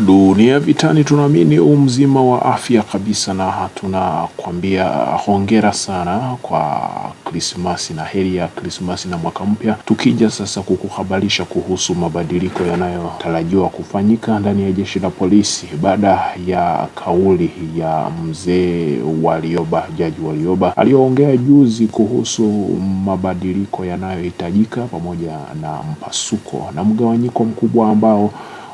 Dunia Vitani tunaamini mzima wa afya kabisa, na tunakwambia hongera sana kwa Krismasi na heri ya Krismasi na mwaka mpya. Tukija sasa kukuhabarisha kuhusu mabadiliko yanayotarajiwa kufanyika ndani ya jeshi la polisi baada ya kauli ya mzee Warioba, Jaji Warioba aliyoongea juzi kuhusu mabadiliko yanayohitajika pamoja na mpasuko na mgawanyiko mkubwa ambao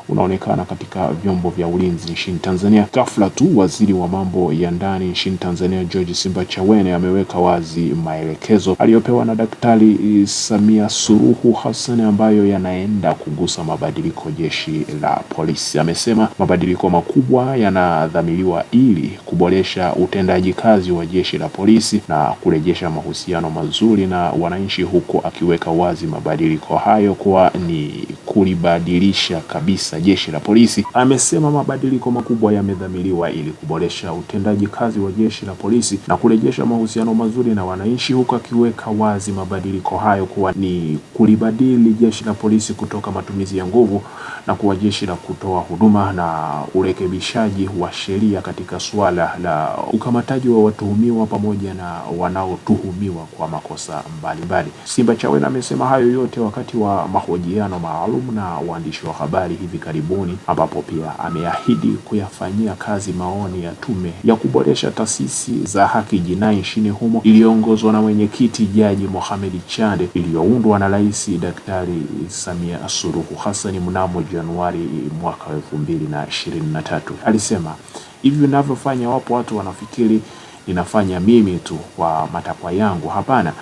unaonekana katika vyombo vya ulinzi nchini Tanzania. Ghafla tu waziri wa mambo ya ndani nchini Tanzania George Simbachawene ameweka wazi maelekezo aliyopewa na Daktari Samia Suluhu Hassan ambayo yanaenda kugusa mabadiliko jeshi la polisi. Amesema mabadiliko makubwa yanadhamiriwa ili kuboresha utendaji kazi wa jeshi la polisi na kurejesha mahusiano mazuri na wananchi, huko akiweka wazi mabadiliko hayo kwa ni kulibadilisha kabisa jeshi la polisi. Amesema mabadiliko makubwa yamedhamiriwa ili kuboresha utendaji kazi wa jeshi la polisi na kurejesha mahusiano mazuri na wananchi, huko akiweka wazi mabadiliko hayo kuwa ni kulibadili jeshi la polisi kutoka matumizi ya nguvu na kuwa jeshi la kutoa huduma na urekebishaji wa sheria katika suala la ukamataji wa watuhumiwa pamoja na wanaotuhumiwa kwa makosa mbalimbali. Simbachawene amesema hayo yote wakati wa mahojiano maalum na waandishi wa habari hivi karibuni, ambapo pia ameahidi kuyafanyia kazi maoni ya tume ya kuboresha taasisi za haki jinai nchini humo iliyoongozwa na mwenyekiti Jaji Mohamed Chande, iliyoundwa na Rais Daktari Samia Suluhu Hassan mnamo Januari mwaka 2023. Alisema hivi ninavyofanya, wapo watu wanafikiri ninafanya mimi tu kwa matakwa yangu. Hapana,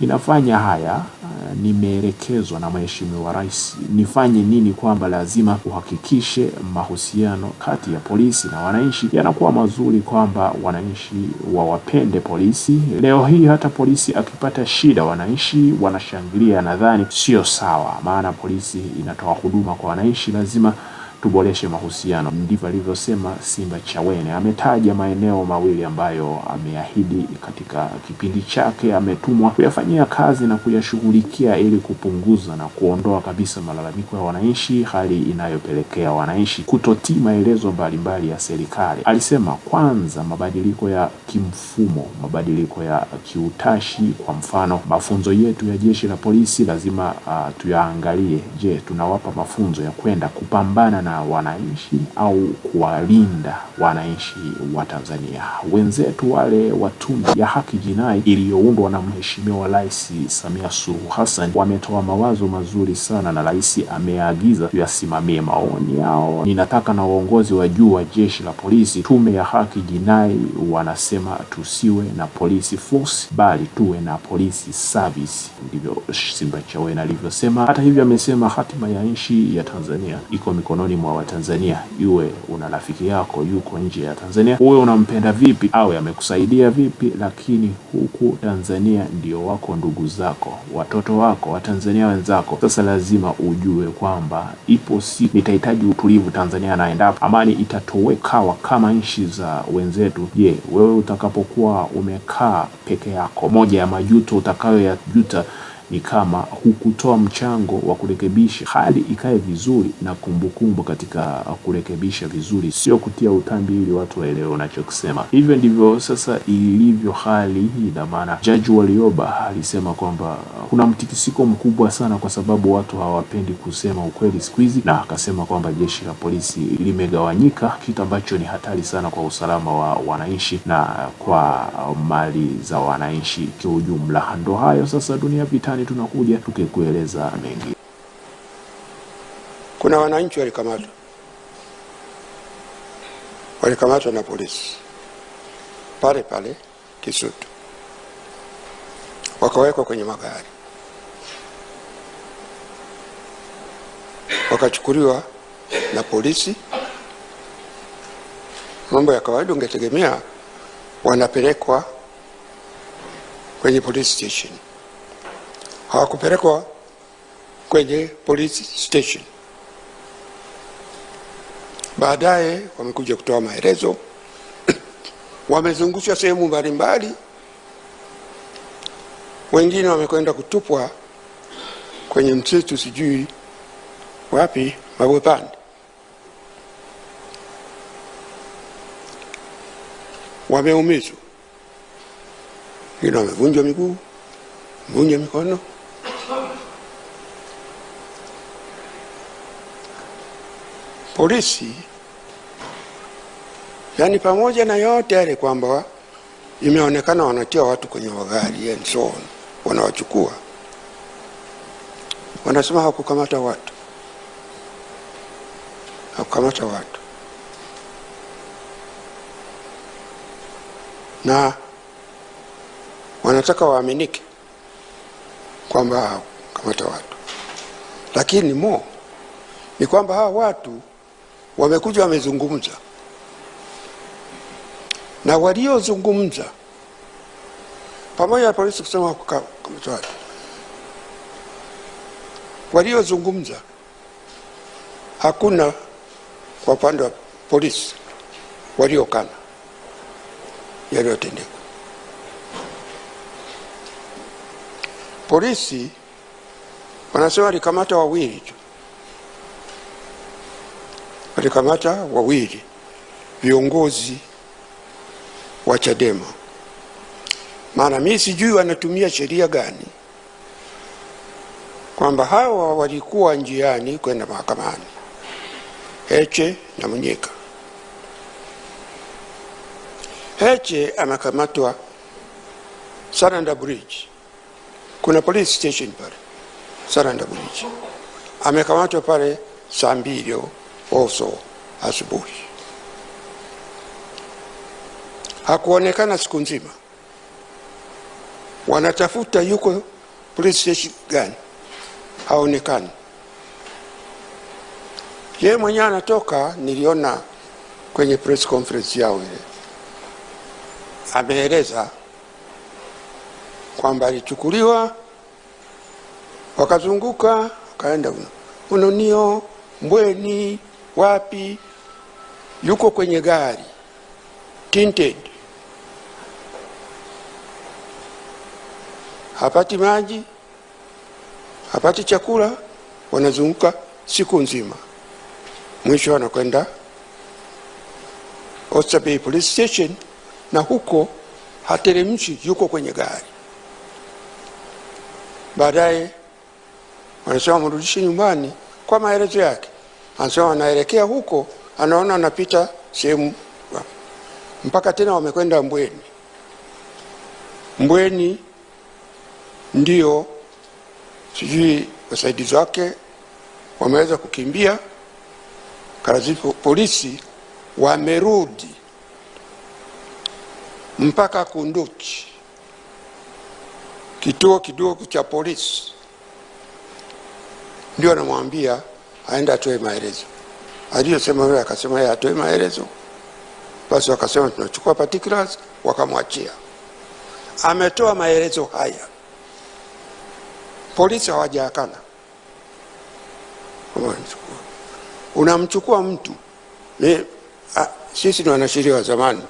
ninafanya haya nimeelekezwa na Mheshimiwa Rais nifanye nini, kwamba lazima uhakikishe mahusiano kati ya polisi na wananchi yanakuwa mazuri, kwamba wananchi wawapende polisi. Leo hii hata polisi akipata shida wananchi wanashangilia, nadhani sio sawa, maana polisi inatoa huduma kwa wananchi, lazima tuboreshe mahusiano. Ndivyo alivyosema Simbachawene. Ametaja maeneo mawili ambayo ameahidi katika kipindi chake ametumwa kuyafanyia kazi na kuyashughulikia ili kupunguza na kuondoa kabisa malalamiko ya wananchi, hali inayopelekea wananchi kutotii maelezo mbalimbali ya serikali. Alisema kwanza, mabadiliko ya kimfumo, mabadiliko ya kiutashi. Kwa mfano, mafunzo yetu ya jeshi la polisi lazima tuyaangalie. Je, tunawapa mafunzo ya kwenda kupambana na wananchi au kuwalinda wananchi wa Tanzania? Wenzetu wale wa tume ya haki jinai iliyoundwa na Mheshimiwa Rais Samia Suluhu Hassan wametoa mawazo mazuri sana, na Rais ameagiza tuyasimamie maoni yao. Ninataka na uongozi wa juu wa jeshi la polisi, tume ya haki jinai, wanasema tusiwe na police force bali tuwe na police service. Ndivyo Simbachawene alivyosema. Hata hivyo amesema hatima ya nchi ya Tanzania iko mikononi mwa Watanzania. Iwe una rafiki yako yuko nje ya Tanzania, uwe unampenda vipi au amekusaidia vipi, lakini huku Tanzania ndio wako ndugu zako, watoto wako, Watanzania wenzako. Sasa lazima ujue kwamba ipo siku nitahitaji utulivu Tanzania, na endapo amani itatoweka kama nchi za wenzetu, je, wewe utakapokuwa umekaa peke yako, moja ya majuto utakayoyajuta ni kama hukutoa mchango wa kurekebisha hali ikae vizuri, na kumbukumbu katika kurekebisha vizuri, sio kutia utambi ili watu waelewe unachokisema. Hivyo ndivyo sasa ilivyo hali hii, na maana Jaji Warioba alisema kwamba kuna mtikisiko mkubwa sana kwa sababu watu hawapendi kusema ukweli siku hizi, na akasema kwamba jeshi la polisi limegawanyika, kitu ambacho ni hatari sana kwa usalama wa wananchi na kwa mali za wananchi kwa ujumla. Ndo hayo sasa Dunia Vitani tunakuja tukikueleza mengi. Kuna wananchi walikamatwa na polisi pale pale Kisutu, wakawekwa kwenye magari, wakachukuliwa na polisi. Mambo ya kawaida, ungetegemea wanapelekwa kwenye police station. Hawakupelekwa kwenye police station. Baadaye wamekuja kutoa maelezo. Wamezungushwa sehemu mbalimbali, wengine wamekwenda kutupwa kwenye msitu sijui wapi, Mabwepande. wameumizwa, wengine wamevunjwa miguu, vunja mikono. Polisi, yani pamoja na yote yale kwamba imeonekana wanatia watu kwenye magari and so on, wanawachukua, wanasema hakukamata watu, hakukamata watu, na wanataka waaminike kwamba hakukamata watu. Lakini ni kwamba hawa watu wamekuja wamezungumza, na waliozungumza pamoja na polisi kusema hakukamata watu, waliozungumza hakuna kwa upande wa polisi waliokana yaliyotendeka. Polisi wanasema walikamata wawili tu, walikamata wawili viongozi wa Chadema. Maana mimi sijui wanatumia sheria gani kwamba hawa walikuwa njiani kwenda mahakamani, Heche na Mnyika. Heche amekamatwa Saranda Bridge, kuna police station pale Saranda Bridge, amekamatwa pale saa 2 oso asubuhi, hakuonekana siku nzima. Wanatafuta yuko police station gani, haonekani. Yeye mwenyewe anatoka, niliona kwenye press conference yao ile, ameeleza kwamba alichukuliwa, wakazunguka, kaenda Ununio, Mbweni, wapi, yuko kwenye gari tinted, hapati maji, hapati chakula, wanazunguka siku nzima. Mwisho anakwenda Oysterbay Police Station, na huko hateremshi, yuko kwenye gari. Baadaye wanasema mrudishe nyumbani kwa maelezo yake. Anasema anaelekea huko, anaona anapita sehemu, mpaka tena wamekwenda Mbweni. Mbweni ndio sijui wasaidizi wake wameweza kukimbia, kazi polisi wamerudi mpaka Kunduchi, kituo kidogo cha polisi, ndio anamwambia aenda atoe maelezo. Aliyosema yeye akasema yeye atoe maelezo, basi wakasema tunachukua particulars, wakamwachia. Ametoa maelezo haya, polisi hawajaakana. Unamchukua mtu, sisi ni wanasheria wa zamani,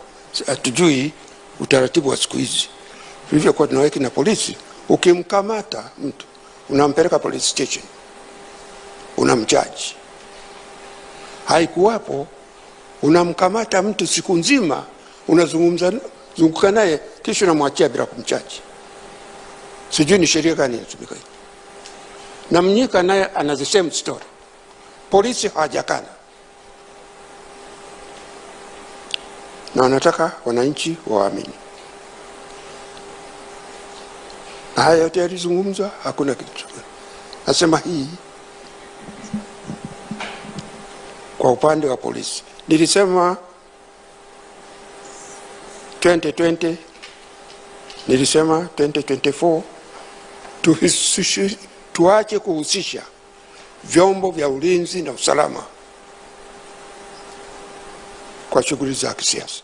hatujui utaratibu wa siku hizi. Tulivyokuwa tunaweka na polisi, ukimkamata mtu unampeleka police station, unamchaji. Haikuwapo unamkamata mtu siku nzima, unazunguka naye, kisha unamwachia bila kumchaji. Sijui ni sheria gani inatumika. Na Mnyika naye ana the same story, polisi hawajakana, na wanataka wananchi waamini. Na haya yote yalizungumzwa, hakuna kitu. Nasema hii kwa upande wa polisi. Nilisema 2020, nilisema 2024, tuache kuhusisha vyombo vya ulinzi na usalama kwa shughuli za kisiasa.